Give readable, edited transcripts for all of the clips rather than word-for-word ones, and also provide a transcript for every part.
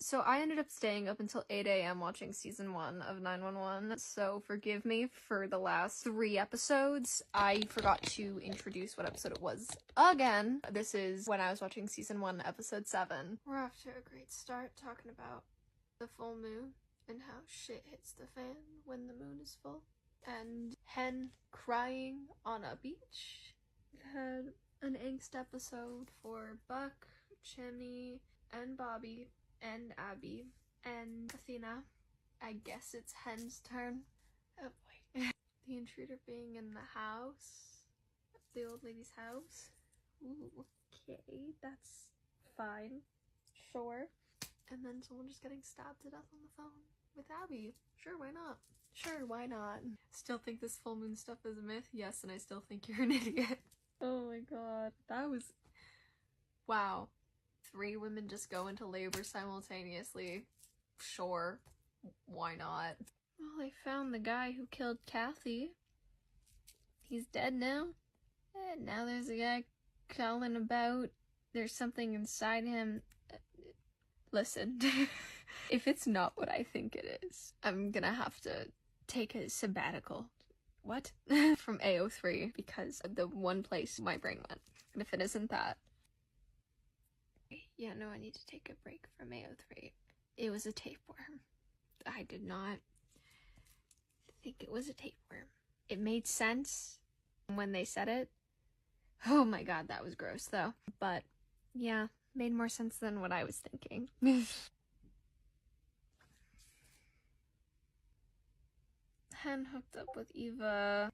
So I ended up staying up until 8 a.m. watching season 1 of 911, so forgive me for the last 3 episodes. I forgot to introduce what episode it was again. This is when I was watching season 1, episode 7. We're off to a great start talking about the full moon and how shit hits the fan when the moon is full. And Hen crying on a beach. We've had an angst episode for Buck, Jenny, and Bobby, and Abby, and Athena. I guess it's Hen's turn. Oh boy. The intruder being in the house. The old lady's house. Ooh, okay, that's fine. Sure. And then someone just getting stabbed to death on the phone with Abby. Sure, why not? Sure, why not? Still think this full moon stuff is a myth? Yes, and I still think you're an idiot. Oh my god. That was... wow. 3 women just go into labor simultaneously. Sure. Why not? Well, they found the guy who killed Kathy. He's dead now. And now there's a guy calling about there's something inside him. Listen, if it's not what I think it is, I'm gonna have to take a sabbatical. What? From AO3, because the one place my brain went. And if it isn't that... yeah, no, I need to take a break from AO3. It was a tapeworm. I did not think it was a tapeworm. It made sense when they said it. Oh my god, that was gross though. But yeah, made more sense than what I was thinking. Hen hooked up with Eva.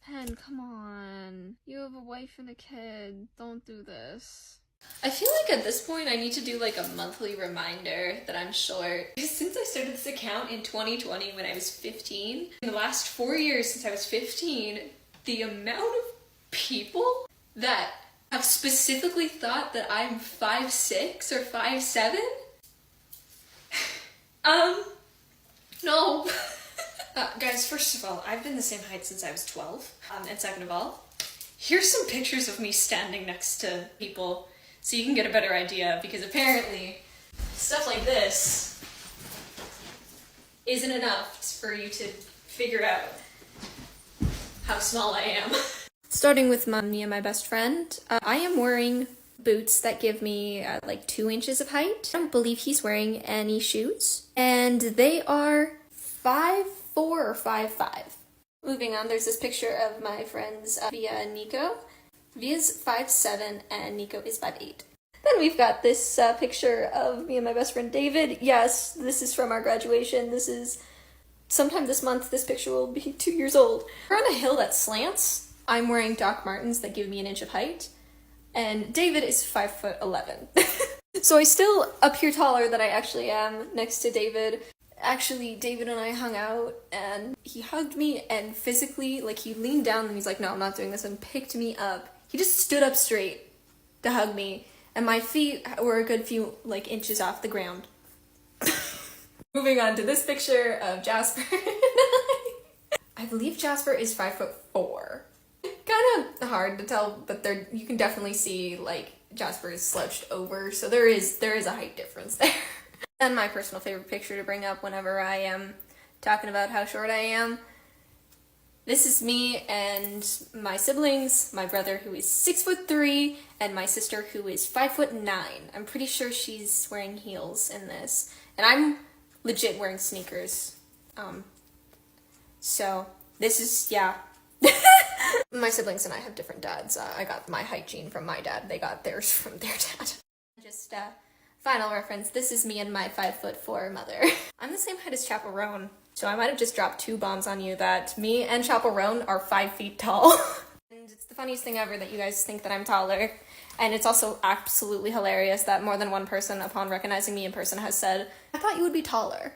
Hen, come on. You have a wife and a kid. Don't do this. I feel like at this point I need to do like a monthly reminder that I'm short. Since I started this account in 2020 when I was 15, in the last 4 years since I was 15, the amount of people that have specifically thought that I'm 5'6" or 5'7", no. Guys, first of all, I've been the same height since I was 12. And second of all, here's some pictures of me standing next to people so you can get a better idea, because apparently stuff like this isn't enough for you to figure out how small I am. Starting with me and my best friend, I am wearing boots that give me like 2 inches of height. I don't believe he's wearing any shoes. And they are 5'4" or 5'5". Moving on, there's this picture of my friends Via and Nico. Via's 5'7" and Nico is 5'8". Then we've got this picture of me and my best friend David. Yes, this is from our graduation. This is sometime this month. This picture will be 2 years old. We're on a hill that slants. I'm wearing Doc Martens that give me an inch of height. And David is 5'11". So I still appear taller than I actually am next to David. Actually, David and I hung out, and he hugged me, and physically, like, he leaned down, and he's like, no, I'm not doing this, and picked me up. He just stood up straight to hug me, and my feet were a good few, like, inches off the ground. Moving on to this picture of Jasper. I believe Jasper is 5'4". Kind of hard to tell, but you can definitely see, like, Jasper is slouched over, so there is a height difference there. And my personal favorite picture to bring up whenever I am talking about how short I am. This is me and my siblings, my brother who is 6'3", and my sister who is 5'9". I'm pretty sure she's wearing heels in this. And I'm legit wearing sneakers. So this is, yeah. My siblings and I have different dads. I got my height gene from my dad. They got theirs from their dad. Just, final reference, this is me and my 5'4" mother. I'm the same height as Chaperone, so I might have just dropped 2 bombs on you that me and Chaperone are 5 feet tall. And it's the funniest thing ever that you guys think that I'm taller. And it's also absolutely hilarious that more than one person, upon recognizing me in person, has said, I thought you would be taller.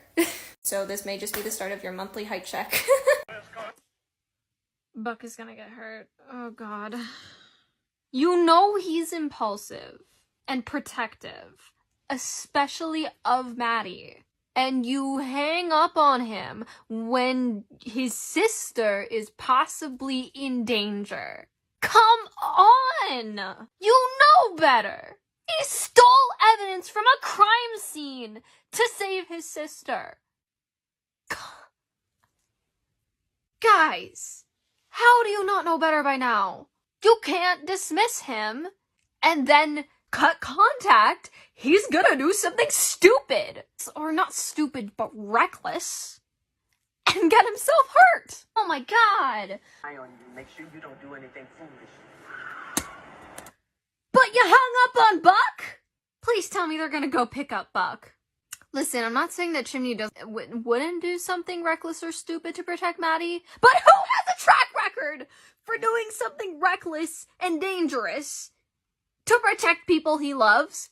So this may just be the start of your monthly height check. Buck is gonna get hurt. Oh god. You know he's impulsive and protective. Especially of Maddie. And you hang up on him when his sister is possibly in danger. Come on! You know better! He stole evidence from a crime scene to save his sister. Guys, how do you not know better by now? You can't dismiss him and then cut contact. He's gonna do something stupid. Or not stupid, but reckless. And get himself hurt. Oh my god. Make sure you don't do anything foolish. But you hung up on Buck? Please tell me they're gonna go pick up Buck. Listen, I'm not saying that Chimney wouldn't do something reckless or stupid to protect Maddie, but who has a track record for doing something reckless and dangerous to protect people he loves?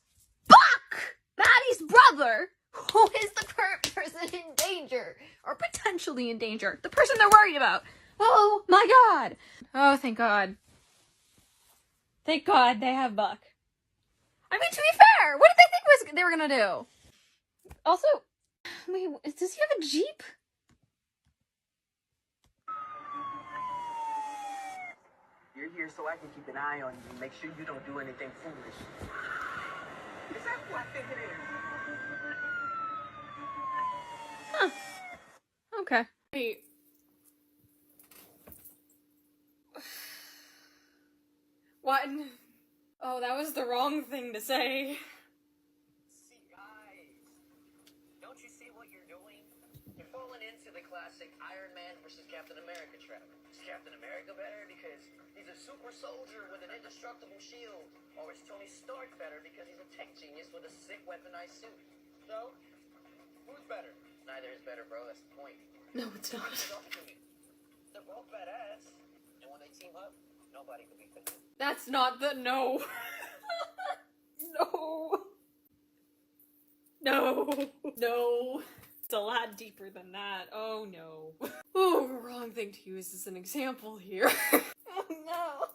Buck! Maddie's brother, who is the current person in danger, or potentially in danger, the person they're worried about. Oh my god! Oh, thank god. Thank god they have Buck. I mean, to be fair, what did they think they were gonna do? Also, wait, does he have a Jeep? You're here so I can keep an eye on you and make sure you don't do anything foolish. Is that who I think it is? Huh. Okay. Wait. What? Oh, that was the wrong thing to say. See, guys, don't you see what you're doing? You're falling into the classic Iron Man versus Captain America trap. Is Captain America better because he's a super soldier with an indestructible shield? Or is Tony Stark better because he's a tech genius with a sick weaponized suit? So, who's better? Neither is better, bro. That's the point. No, it's not. They're both badass. And when they team up, nobody could beat them. That's not the no. No. No. No. It's a lot deeper than that. Oh no. Oh, wrong thing to use as an example here. Oh no.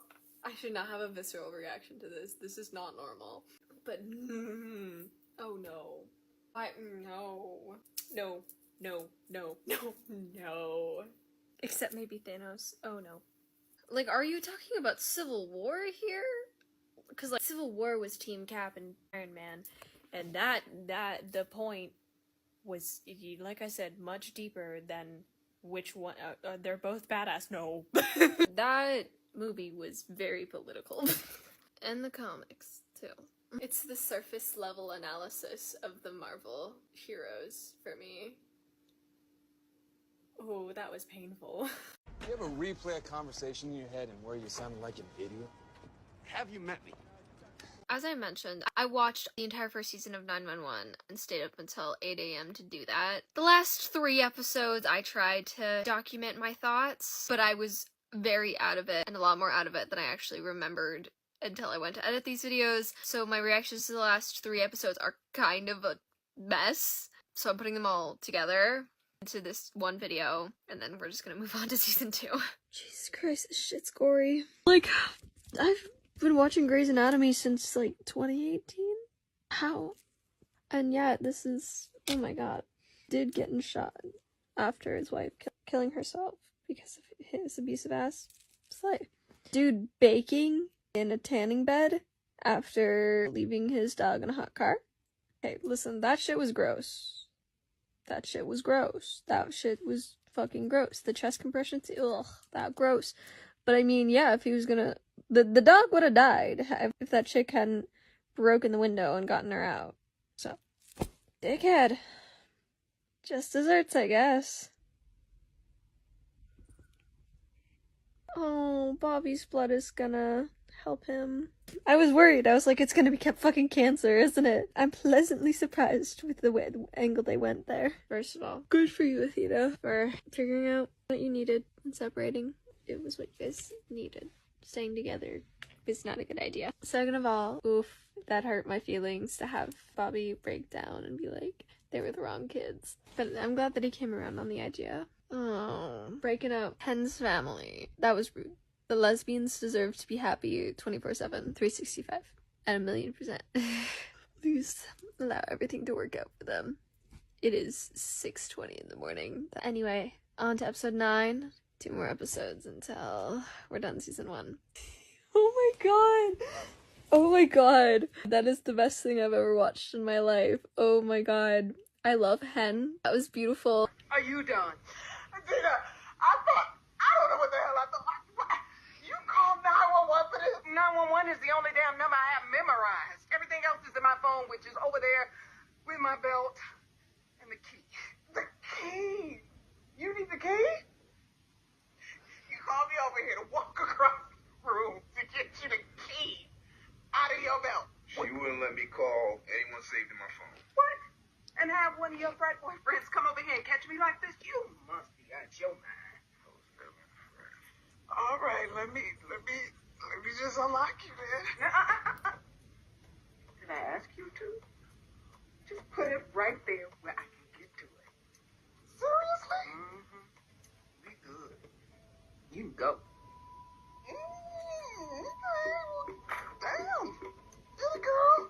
I should not have a visceral reaction to this. This is not normal. But oh no. No. No. No. No. No. No. Except maybe Thanos. Oh no. Like, are you talking about Civil War here? Because, like, Civil War was Team Cap and Iron Man, and the point was, like I said, much deeper than which one, they're both badass. No. That movie was very political. And the comics, too. It's the surface level analysis of the Marvel heroes for me. Oh, that was painful. You ever replay a conversation in your head and where you sounded like an idiot? Have you met me? As I mentioned, I watched the entire first season of 911 and stayed up until 8 a.m. to do that. The last 3 episodes, I tried to document my thoughts, but I was very out of it, and a lot more out of it than I actually remembered until I went to edit these videos. So my reactions to the last 3 episodes are kind of a mess. So I'm putting them all together into this one video, and then we're just gonna move on to season 2. Jesus Christ, this shit's gory. Like, I've been watching Grey's Anatomy since, like, 2018? How? And yet, this is, oh my god. Dude getting shot after his wife killing herself because of his abusive ass slay. Dude baking in a tanning bed after leaving his dog in a hot car. Hey, listen, that shit was gross. That shit was gross. That shit was fucking gross. The chest compressions, ugh, that gross. But I mean, yeah, if he was gonna... The dog would have died if that chick hadn't broken the window and gotten her out. So, dickhead. Just desserts, I guess. Oh, Bobby's blood is gonna help him. I was worried. I was like, it's gonna be fucking cancer, isn't it? I'm pleasantly surprised with the angle they went there. First of all, good for you, Athena, for figuring out what you needed and separating. It was what you guys needed. Staying together is not a good idea. Second of all, oof, that hurt my feelings to have Bobby break down and be like, they were the wrong kids. But I'm glad that he came around on the idea. Oh, breaking up Ken's family. That was rude. The lesbians deserve to be happy 24/7, 365, at 1,000,000%. Please allow everything to work out for them. It is 6:20 in the morning. Anyway, on to episode 9. 2 more episodes until we're done season 1. Oh my god! Oh my god. That is the best thing I've ever watched in my life. Oh my god. I love Hen. That was beautiful. Are you done? Dina, I don't know what the hell I thought. You called 911 for this? 911 is the only damn number I have memorized. Everything else is in my phone, which is over there with my belt and the key. The key? You need the key? You called me over here to walk across the room to get you the key out of your belt. She wouldn't let me call anyone saved in my phone. What? And have one of your frat boyfriends come over here and catch me like this? You must be out your mind. I was never a friend. All right, let me just unlock you then. Can I ask you to? Just put it right there where I can get to it. Seriously? Mm-hmm. Be good. You can go. Damn. Yeah, girl.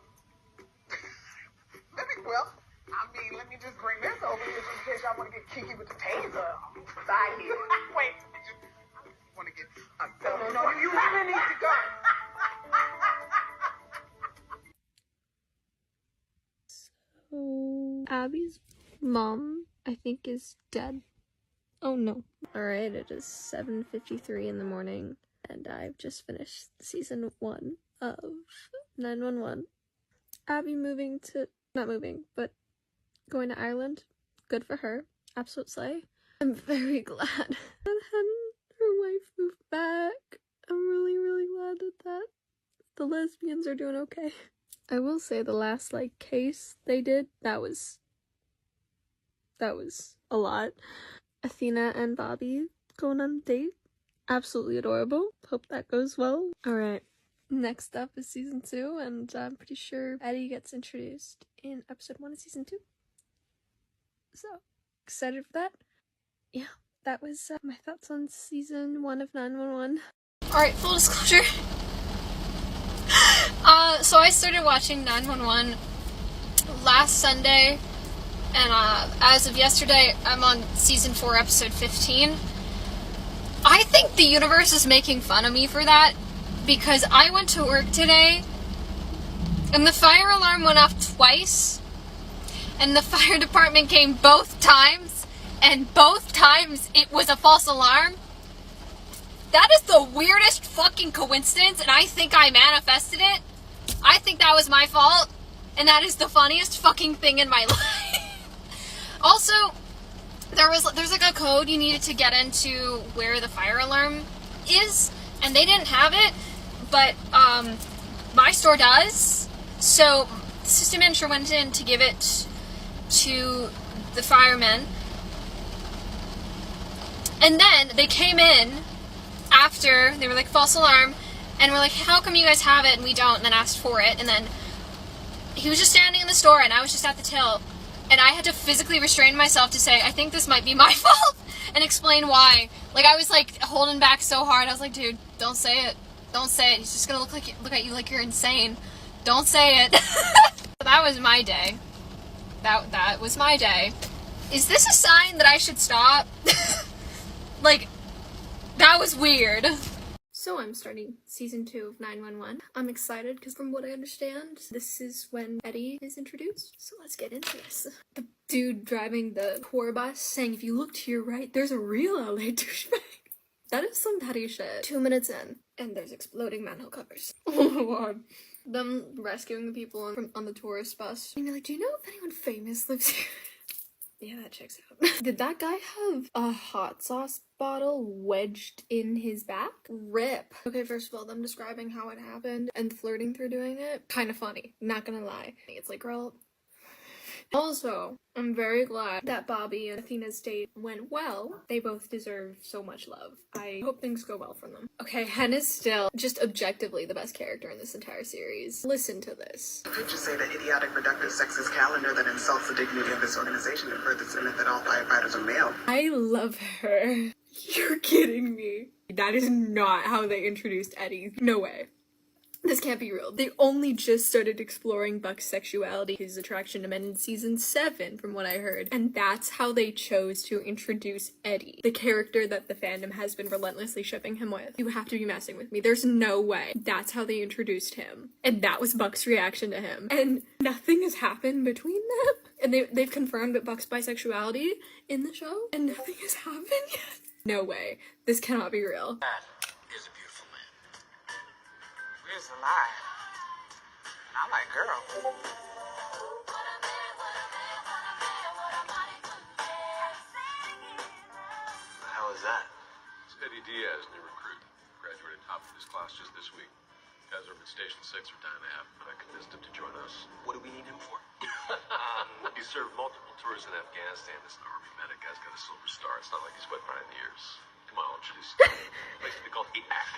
Let me just bring this over here just in case y'all want to get kinky with the taser. Side here. Wait, I want to get. No, you really need to go. So, Abby's mom, I think, is dead. Oh no. Alright, it is 7:53 in the morning, and I've just finished season 1 of 911. Abby not moving, but going to Ireland. Good for her. Absolute slay. I'm very glad that her wife moved back. I'm really, really glad that the lesbians are doing okay. I will say the last, case they did, that was a lot. Athena and Bobby going on a date. Absolutely adorable. Hope that goes well. Alright. Next up is season 2, and I'm pretty sure Eddie gets introduced in episode 1 of season 2. So, excited for that. Yeah, that was my thoughts on season 1 of 911. Alright, full disclosure. So I started watching 911 last Sunday, and as of yesterday, I'm on season 4, episode 15. I think the universe is making fun of me for that, because I went to work today, and the fire alarm went off twice, and the fire department came both times, and both times it was a false alarm. That is the weirdest fucking coincidence, and I think I manifested it. I think that was my fault, and that is the funniest fucking thing in my life. Also, there's a code you needed to get into where the fire alarm is, and they didn't have it, but my store does. So the system manager went in to give it to the firemen, and then they came in after they were like, false alarm, and we're like, how come you guys have it and we don't? And then asked for it, and then he was just standing in the store and I was just at the till, and I had to physically restrain myself to say, I think this might be my fault, and explain why. Like, I was like holding back so hard. I was like, dude, don't say it. Don't say it. He's just gonna look at you like you're insane. Don't say it. That was my day. That was my day. Is this a sign that I should stop? Like, that was weird. So I'm starting season 2 of 911. I'm excited because from what I understand, this is when Eddie is introduced. So let's get into this. The dude driving the tour bus saying, if you look to your right, there's a real LA douchebag. That is some petty shit. 2 minutes in, and there's exploding manhole covers. Oh my god. Them rescuing the people on the tourist bus. And you're like, do you know if anyone famous lives here? Yeah, that checks out. Did that guy have a hot sauce bottle wedged in his back? Rip. Okay, first of all, them describing how it happened and flirting through doing it, kind of funny. Not gonna lie. It's like, girl. Also, I'm very glad that Bobby and Athena's date went well. They both deserve so much love. I hope things go well for them. Okay, Hen is still just objectively the best character in this entire series. Listen to this. Could you say that idiotic, reductive, sexist calendar that insults the dignity of this organization and further cement that all firefighters are male? I love her. You're kidding me. That is not how they introduced Eddie. No way. This can't be real. They only just started exploring Buck's sexuality, his attraction to men in season 7, from what I heard. And that's how they chose to introduce Eddie, the character that the fandom has been relentlessly shipping him with. You have to be messing with me. There's no way. That's how they introduced him. And that was Buck's reaction to him. And nothing has happened between them. And they've confirmed that Buck's bisexuality in the show. And nothing has happened yet. No way. This cannot be real. That is a beautiful man. Where's the lie? I like girls. How was that? It's Eddie Diaz, new recruit. Graduated top of his class just this week. Guys over at Station 6 are dying to have him. I convinced him to join us. What do we need him for? He served multiple tours in Afghanistan as an army medic. Guy's got a silver star. It's not like he's wet behind the ears. Come on, I'll introduce you. Place to be called igsh.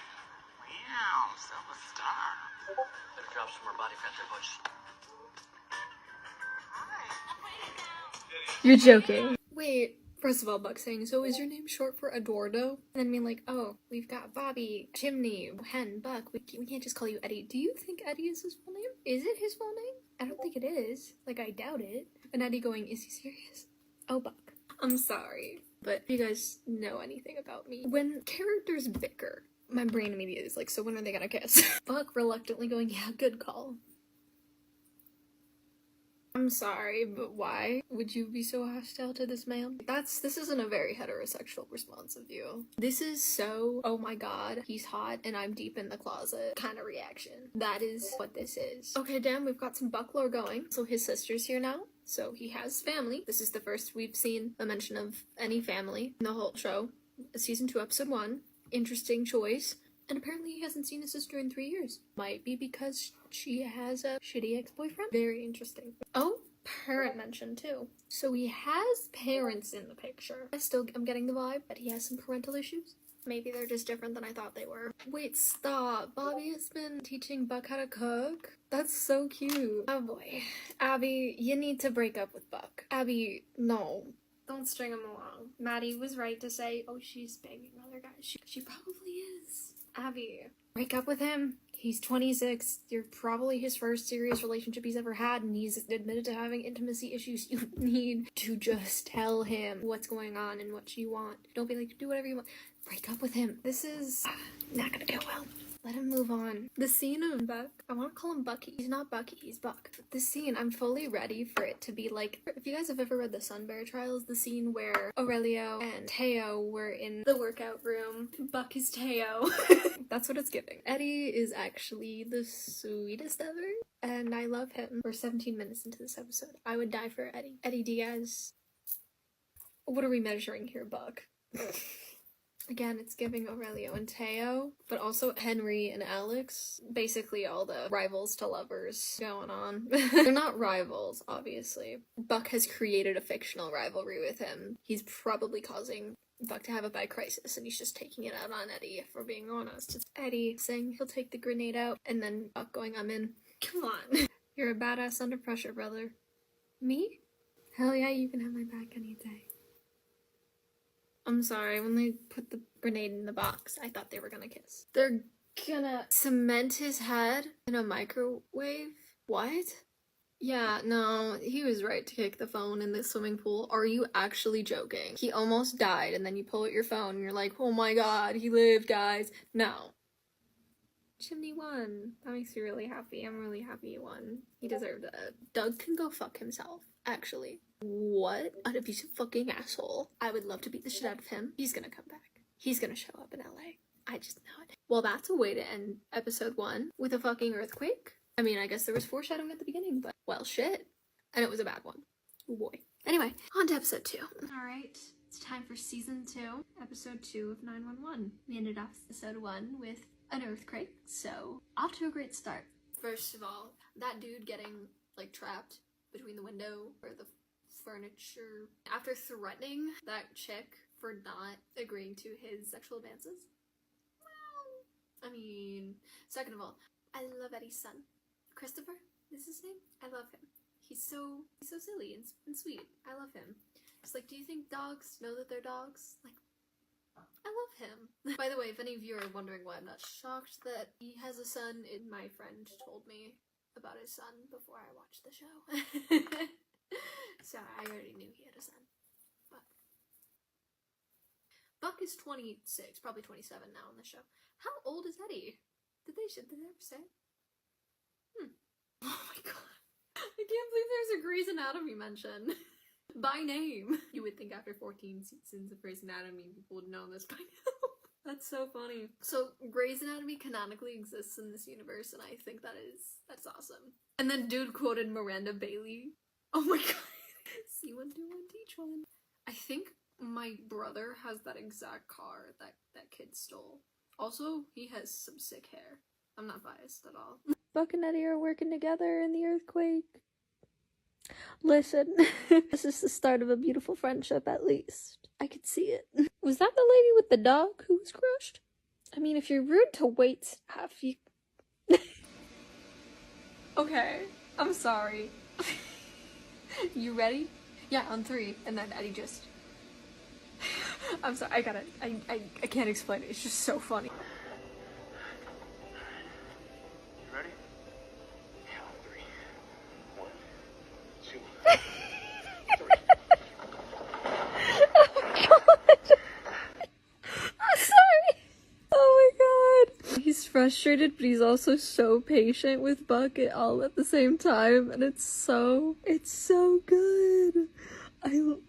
Wow, silver star. Better drop some more body fat there, Butch. You're joking. Wait, first of all, Buck saying, so is your name short for Eduardo? And then being like, oh, we've got Bobby, Chimney, Hen, Buck. We can't just call you Eddie. Do you think Eddie is his full name? Is it his full name? I don't think it is. Like, I doubt it. And Eddie going, is he serious? Oh, Buck. I'm sorry. But if you guys know anything about me, when characters bicker, my brain immediately is like, so when are they gonna kiss? Buck reluctantly going, yeah, good call. I'm sorry, but why would you be so hostile to this man? This isn't a very heterosexual response of you. This is so, oh my god, he's hot and I'm deep in the closet kind of reaction. That is what this is. Okay, damn, we've got some Buck lore going. So his sister's here now. So he has family. This is the first we've seen a mention of any family in the whole show. Season 2, episode 1. Interesting choice. And apparently he hasn't seen his sister in 3 years. Might be because she has a shitty ex-boyfriend. Very interesting. Oh, parent mention too. So he has parents in the picture. I'm getting the vibe that he has some parental issues. Maybe they're just different than I thought they were. Wait, stop. Bobby has been teaching Buck how to cook? That's so cute. Oh boy. Abby, you need to break up with Buck. Abby, no. Don't string him along. Maddie was right to say, oh, she's banging other guys. She probably is. Abby, break up with him. He's 26. You're probably his first serious relationship he's ever had, and he's admitted to having intimacy issues. You need to just tell him what's going on and what you want. Don't be like, do whatever you want. Break up with him. This is not gonna go well. Let him move on. The scene of Buck, I want to call him Bucky. He's not Bucky, he's Buck. The scene, I'm fully ready for it to be like, if you guys have ever read the Sunbear Trials, the scene where Aurelio and Teo were in the workout room. Buck is Teo. That's what it's giving. Eddie is actually the sweetest ever, and I love him. We're 17 minutes into this episode. I would die for Eddie. Eddie Diaz. What are we measuring here, Buck? Again, it's giving Aurelio and Teo, but also Henry and Alex. Basically all the rivals to lovers going on. They're not rivals, obviously. Buck has created a fictional rivalry with him. He's probably causing Buck to have a bad crisis, and he's just taking it out on Eddie, if we're being honest. It's Eddie saying he'll take the grenade out, and then Buck going, I'm in. Come on. You're a badass under pressure, brother. Me? Hell yeah, you can have my back any day. I'm sorry, when they put the grenade in the box, I thought they were gonna kiss. They're gonna cement his head in a microwave? What? Yeah, no, he was right to kick the phone in the swimming pool. Are you actually joking? He almost died, and then you pull out your phone, and you're like, oh my god, he lived, guys. No. Chimney won. That makes me really happy. I'm really happy he won. He deserved it. Doug can go fuck himself, actually. What an abusive fucking asshole. I would love to beat the shit out of him. He's gonna come back. He's gonna show up in LA. I just know it. Well, that's a way to end episode 1 with a fucking earthquake. I mean, I guess there was foreshadowing at the beginning, but well, shit. And it was a bad one. Oh boy. Anyway, on to episode 2. Alright, it's time for season 2, episode 2 of 911. We ended off episode 1 with an earthquake, so off to a great start. First of all, that dude getting, like, trapped between the window or the furniture after threatening that chick for not agreeing to his sexual advances. Well, I mean, second of all, I love Eddie's son. Christopher is his name? I love him. He's so silly and sweet. I love him. It's like, do you think dogs know that they're dogs? Like, I love him. By the way, if any of you are wondering why I'm not shocked that he has a son, my friend told me about his son before I watched the show. So I already knew he had a son. But Buck is 26, probably 27 now in the show. How old is Eddie? Did they ever say? Oh my god. I can't believe there's a Grey's Anatomy mention. By name. You would think after 14 seasons of Grey's Anatomy, people would know this by now. That's so funny. So, Grey's Anatomy canonically exists in this universe, and I think that's awesome. And then dude quoted Miranda Bailey. Oh my god. See one, do one, teach one. I think my brother has that exact car that kid stole. Also, he has some sick hair. I'm not biased at all. Buck and Eddie are working together in the earthquake. Listen, this is the start of a beautiful friendship, at least. I could see it. Was that the lady with the dog who was crushed? I mean, if you're rude to wait staff, you... Okay, I'm sorry. You ready? Yeah, on 3, and then Eddie just... I'm sorry, I gotta... I can't explain it, it's just so funny. You ready? Yeah, on 3. 1, 2, 3. Oh god! I'm sorry! Oh my god! He's frustrated, but he's also so patient with Buck all at the same time, and it's so good.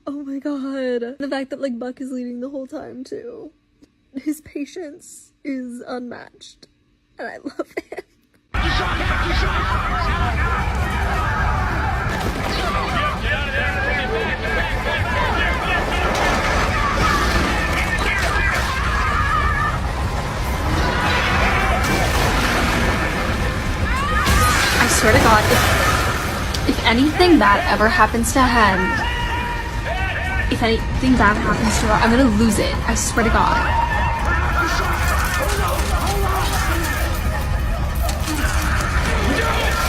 Oh my god. The fact that, like, Buck is leading the whole time, too. His patience is unmatched, and I love it. I swear to god, if anything bad ever happens to Hen, if anything bad happens to her, I'm gonna lose it. I swear to god.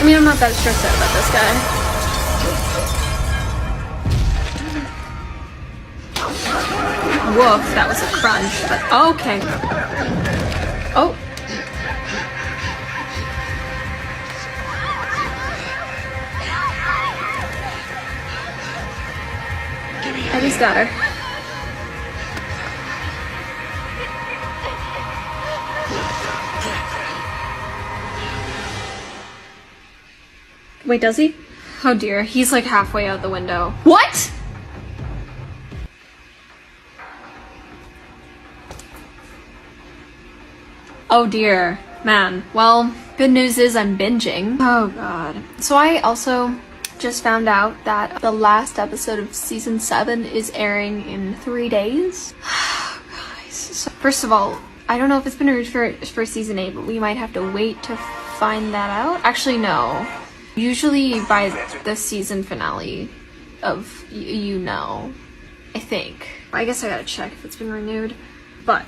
I mean, I'm not that stressed out about this guy. Woof, that was a crunch, but okay. Oh. Eddie's got her. Wait, does he? Oh dear, he's like halfway out the window. What?! Oh dear, man. Well, good news is I'm binging. Oh god. So I also just found out that the last episode of season 7 is airing in 3 days. Guys, so first of all, I don't know if it's been renewed for season 8, but we might have to wait to find that out. Actually, no. Usually by the season finale of I think. I guess I gotta check if it's been renewed. But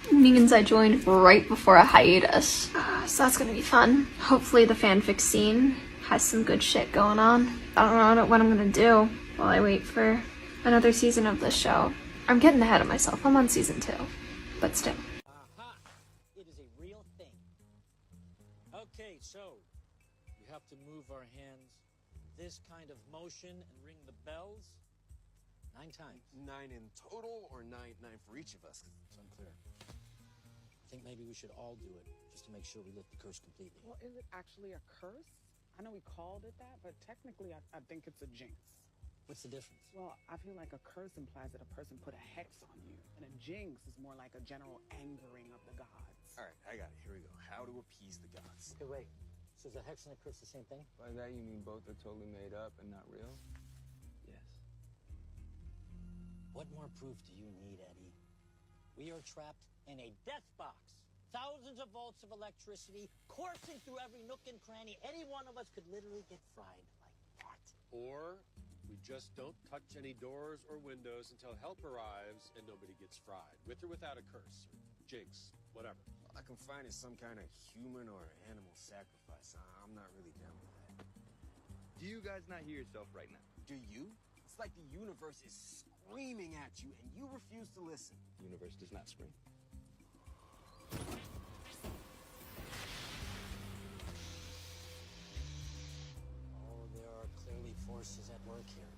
means I joined right before a hiatus, so that's gonna be fun. Hopefully the fanfic scene has some good shit going on. I don't know what I'm gonna do while I wait for another season of this show. I'm getting ahead of myself. I'm on season 2, but still. Aha! It is a real thing. Okay, so we have to move our hands this kind of motion and ring the bells 9 times. 9 in total, or 9 for each of us? It's unclear. I think maybe we should all do it just to make sure we lift the curse completely. Well, is it actually a curse? I know we called it that, but technically I think it's a jinx. What's the difference? Well, I feel like a curse implies that a person put a hex on you, and a jinx is more like a general angering of the gods. All right, I got it. Here we go. How to appease the gods. Okay, wait. So is a hex and a curse the same thing? By that you mean both are totally made up and not real? Yes. What more proof do you need, Eddie? We are trapped in a death box. Thousands of volts of electricity coursing through every nook and cranny. Any one of us could literally get fried like that. Or we just don't touch any doors or windows until help arrives and nobody gets fried, with or without a curse, or jinx, whatever. All I can find is some kind of human or animal sacrifice. I'm not really down with that. Do you guys not hear yourself right now? Do you? It's like the universe is screaming at you and you refuse to listen. The universe does not scream. Oh, there are clearly forces at work here.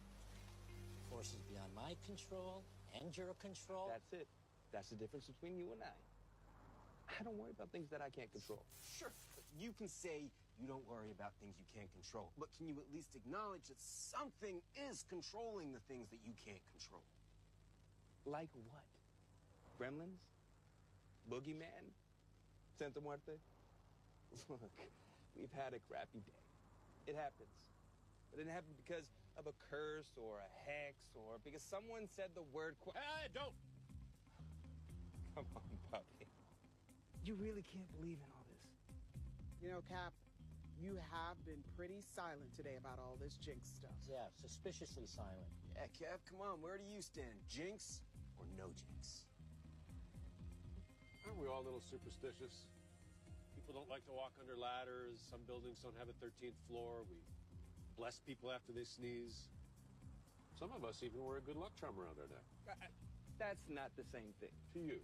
Forces beyond my control and your control. That's it. That's the difference between you and I. I don't worry about things that I can't control. Sure, you can say you don't worry about things you can't control, but can you at least acknowledge that something is controlling the things that you can't control? Like what? Gremlins? Boogeyman? Santa Muerte? Look, we've had a crappy day. It happens. But it didn't happen because of a curse or a hex or because someone said the word Hey, don't! Come on, puppy. You really can't believe in all this. You know, Cap, you have been pretty silent today about all this jinx stuff. Yeah, suspiciously silent. Yeah, Kev, come on, where do you stand? Jinx or no jinx? Aren't we all a little superstitious? People don't like to walk under ladders. Some buildings don't have a 13th floor. We bless people after they sneeze. Some of us even wear a good luck charm around our neck. That's not the same thing. To you.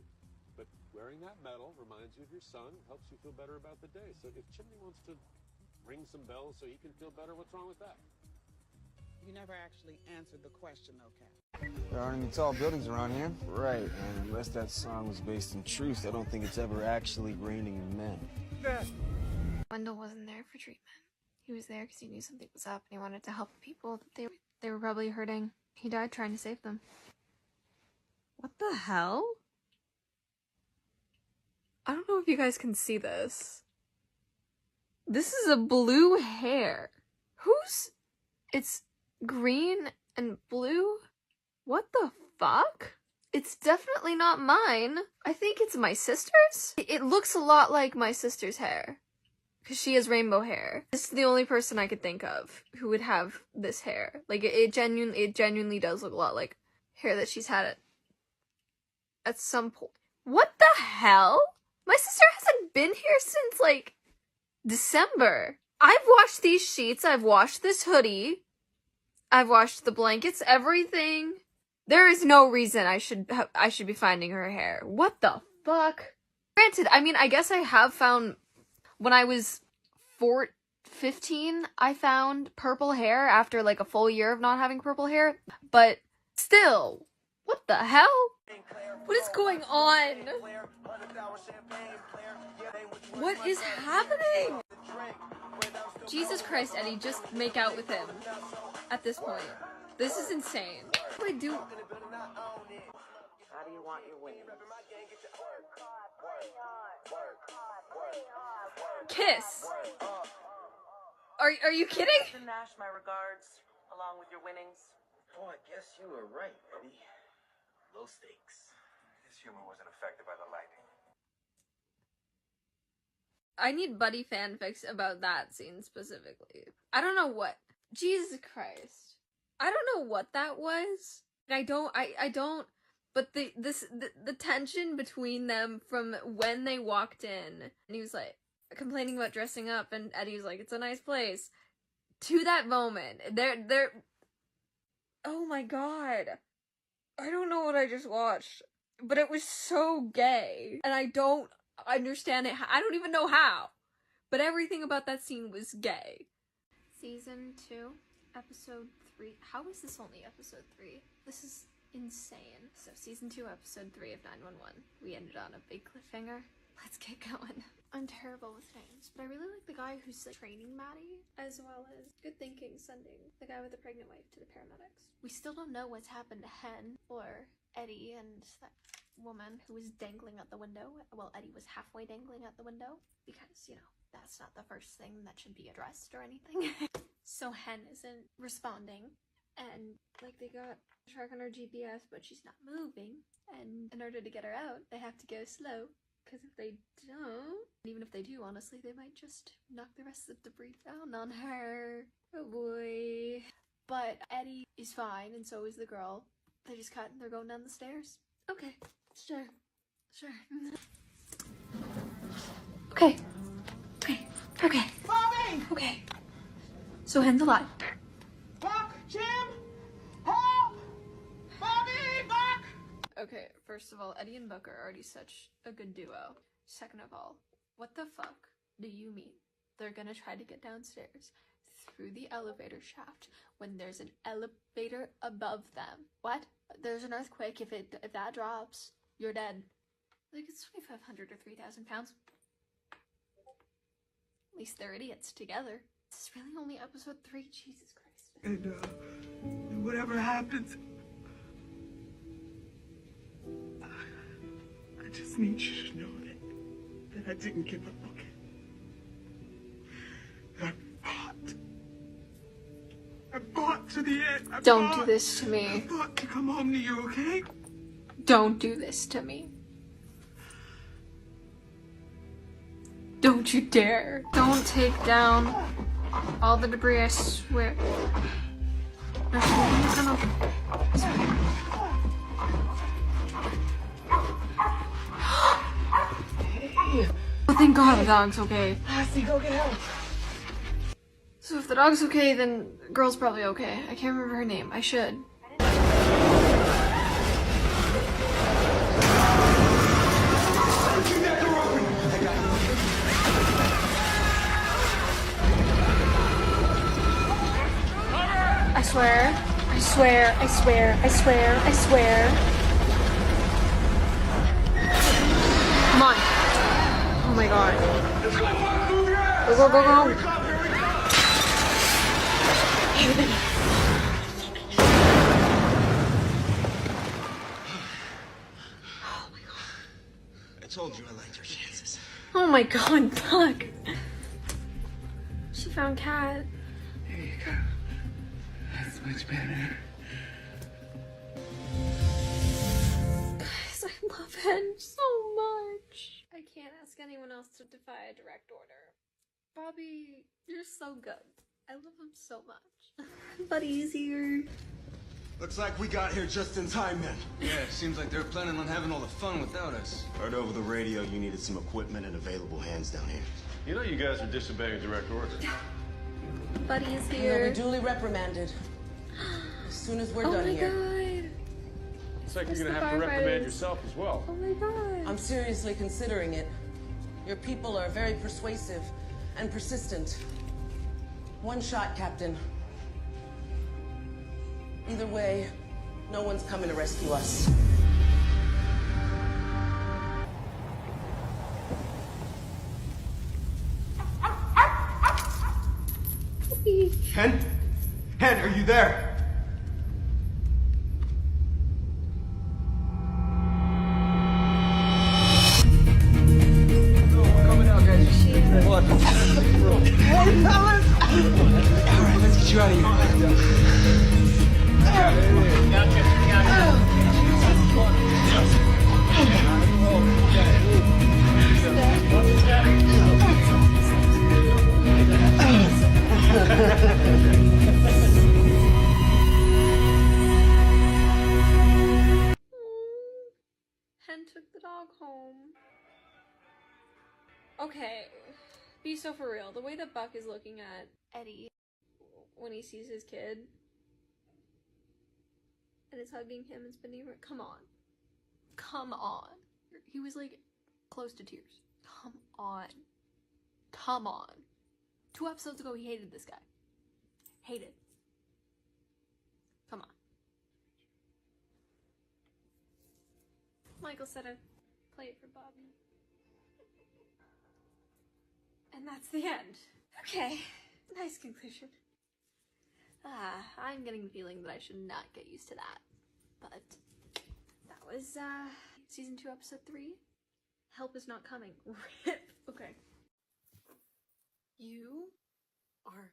But wearing that medal reminds you of your son, helps you feel better about the day. So if Chimney wants to ring some bells so he can feel better, what's wrong with that? You never actually answered the question, though, Cap. There aren't any tall buildings around here. Right, and unless that song was based in truth, I don't think it's ever actually raining men. Wendell wasn't there for treatment. He was there because he knew something was up and he wanted to help the people that they were probably hurting. He died trying to save them. What the hell? I don't know if you guys can see this. This is a blue hair. Whose? It's green and blue? What the fuck? It's definitely not mine. I think it's my sister's. It looks a lot like my sister's hair. Because she has rainbow hair. This is the only person I could think of who would have this hair. Like, it genuinely does look a lot like hair that she's had at some point. What the hell? My sister hasn't been here since, like, December. I've washed these sheets, I've washed this hoodie, I've washed the blankets, everything. There is no reason I should be finding her hair. What the fuck? Granted, I mean, I guess I have found, when I was 15, I found purple hair after, like, a full year of not having purple hair, but still, what the hell? What is going on? What is happening? Jesus Christ, Eddie, just make out with him at this point. This is insane. What do I do? How do you want your winnings? Kiss. Are you kidding? Send Nash my regards, along with your winnings. Oh, I guess you were right, Eddie. Low stakes. His humor wasn't affected by the lightning. I need buddy fanfics about that scene specifically. I don't know what. Jesus Christ. I don't know what that was. I don't, but the tension between them from when they walked in, and he was like, complaining about dressing up, and Eddie was like, it's a nice place, to that moment, they're, oh my god. I don't know what I just watched, but it was so gay, and I don't understand it. I don't even know how, but everything about that scene was gay. Season 2, episode 3. How is this only episode 3? This is insane. So season 2, episode 3 of 911. We ended on a big cliffhanger. Let's get going. I'm terrible with names, but I really like the guy who's like training Maddie, as well as Good Thinking sending the guy with the pregnant wife to the paramedics. We still don't know what's happened to Hen or Eddie and that woman who was dangling out the window. Well, Eddie was halfway dangling out the window because, you know, that's not the first thing that should be addressed or anything. So Hen isn't responding, and like they got a track on her GPS, but she's not moving, and in order to get her out, they have to go slow. Because if they don't, even if they do, honestly, they might just knock the rest of the debris down on her. Oh boy. But Eddie is fine, and so is the girl. They just cut and they're going down the stairs. Okay, sure. Okay. Bobby! Okay. So Hen's alive. Doc, Jim! Hey! First of all, Eddie and Buck are already such a good duo. Second of all, what the fuck do you mean they're gonna try to get downstairs through the elevator shaft when there's an elevator above them? What? There's an earthquake. If that drops, you're dead. Like, it's 2,500 or 3,000 pounds. At least they're idiots together. This is really only episode 3. Jesus Christ. And whatever happens, I just need you to know that I didn't give up, okay? That I fought to the end. Don't do this to me. I fought to come home to you, okay? Don't do this to me. Don't you dare. Don't take down all the debris, I swear. There's something gonna... Oh, thank God the dog's okay. Lassie, go get help. So if the dog's okay, then the girl's probably okay. I can't remember her name. I should. I swear. I swear. I swear. I swear. I swear. Come on. Oh my God. Go, go, go, go. I told you I liked your chances. Oh my God, Buck. She found Cat. There you go. That's much better. Guys, I love him so much. I can't ask anyone else to defy a direct order. Bobby, you're so good. I love him so much. Buddy's here. Looks like we got here just in time then. Yeah, seems like they're planning on having all the fun without us. Heard over the radio you needed some equipment and available hands down here. You know you guys are disobeying direct order. Buddy is You'll here. be duly reprimanded as soon as we're Oh done my here. God. Looks like It's you're gonna the have to reprimand firefighters. yourself as well. Oh my God. I'm seriously considering it. Your people are very persuasive and persistent. One shot, Captain. Either way, no one's coming to rescue us. Hen? Hen, are you there? Alright, let's get you out of here. Hen took the dog home. Okay, be so for real. The way that Buck is looking at Eddie when he sees his kid and is hugging him and spending come on. Come on. He was like close to tears. Come on. Come on. 2 episodes ago he hated this guy. Hated. Come on. Michael said I'd play it for Bobby. And that's the end. Okay, nice conclusion. I'm getting the feeling that I should not get used to that. But that was season 2, episode 3. Help is not coming. Rip. Okay. You are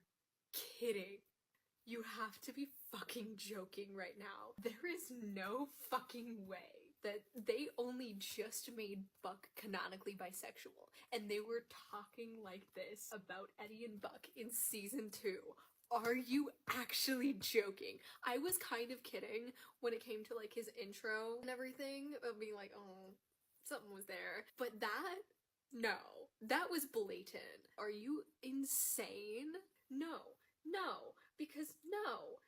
kidding. You have to be fucking joking right now. There is no fucking way that they only just made Buck canonically bisexual and they were talking like this about Eddie and Buck in season 2. Are you actually joking? I was kind of kidding when it came to like his intro and everything of being like, oh, something was there. But that, no, that was blatant. Are you insane? No, because no.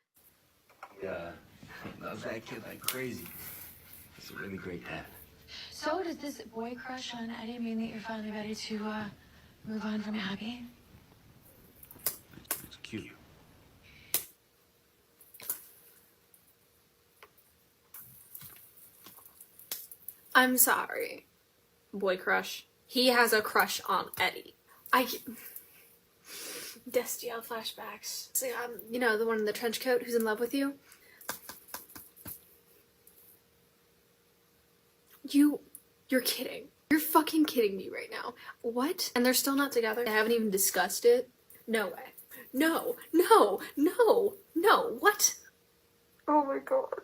Yeah, loves that kid like crazy. He's a really great dad. So does this boy crush on Eddie mean that you're finally ready to move on from Abby? It's cute. I'm sorry. Boy crush. He has a crush on Eddie. Destiel flashbacks. So, you know, the one in the trench coat who's in love with you? You're kidding. You're fucking kidding me right now. What? And they're still not together? They haven't even discussed it? No way. No, no, no, no, what? Oh my god.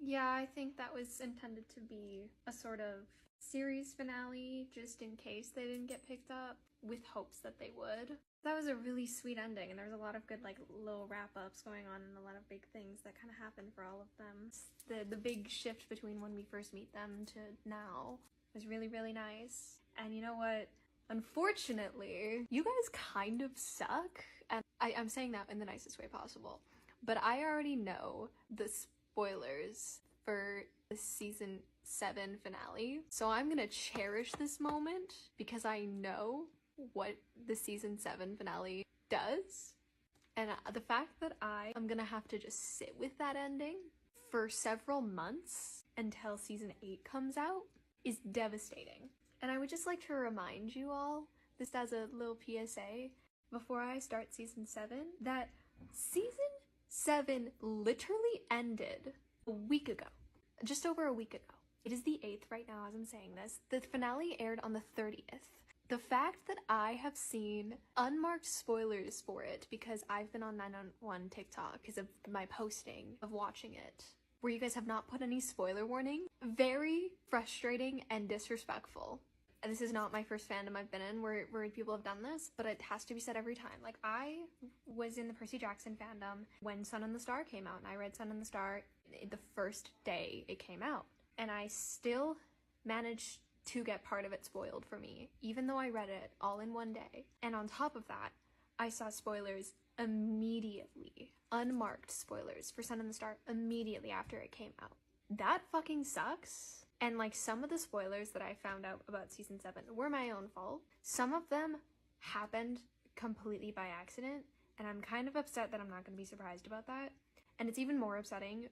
Yeah, I think that was intended to be a sort of series finale, just in case they didn't get picked up, with hopes that they would. That was a really sweet ending, and there was a lot of good, like, little wrap-ups going on and a lot of big things that kind of happened for all of them. The big shift between when we first meet them to now was really, really nice. And you know what? Unfortunately, you guys kind of suck, and I'm saying that in the nicest way possible, but I already know the spoilers for the season 7 finale, so I'm gonna cherish this moment because I know what the season 7 finale does, and the fact that I am gonna have to just sit with that ending for several months until season 8 comes out is devastating. And I would just like to remind you all, just as a little PSA, before I start season 7, that season 7 literally ended a week ago. Just over a week ago. It is the 8th right now as I'm saying this. The finale aired on the 30th. The fact that I have seen unmarked spoilers for it because I've been on 911 TikTok because of my posting of watching it, where you guys have not put any spoiler warning, very frustrating and disrespectful. And this is not my first fandom I've been in where people have done this, but it has to be said every time. Like, I was in the Percy Jackson fandom when Sun and the Star came out, and I read Sun and the Star the first day it came out. And I still managed to get part of it spoiled for me, even though I read it all in one day. And on top of that, I saw spoilers immediately, unmarked spoilers for Sun and the Star immediately after it came out. That fucking sucks. And like, some of the spoilers that I found out about season 7 were my own fault. Some of them happened completely by accident, and I'm kind of upset that I'm not going to be surprised about that. And it's even more upsetting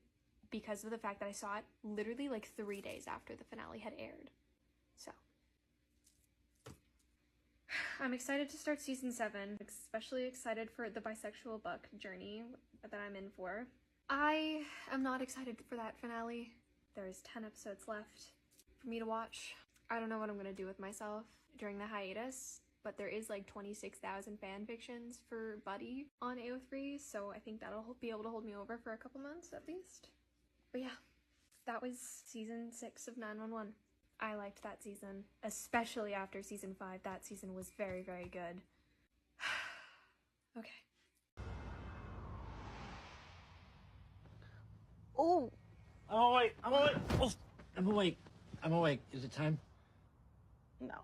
because of the fact that I saw it literally like 3 days after the finale had aired. So I'm excited to start season 7, especially excited for the bisexual buck journey that I'm in for. I am not excited for that finale. There's 10 episodes left for me to watch. I don't know what I'm gonna do with myself during the hiatus, but there is like 26,000 fan fictions for Buddy on AO3, so I think that'll be able to hold me over for a couple months at least. But yeah, that was season 6 of 911. I liked that season, especially after season 5. That season was very, very good. Okay. Oh! I'm awake! I'm awake! Oh, I'm awake. I'm awake. Is it time? No.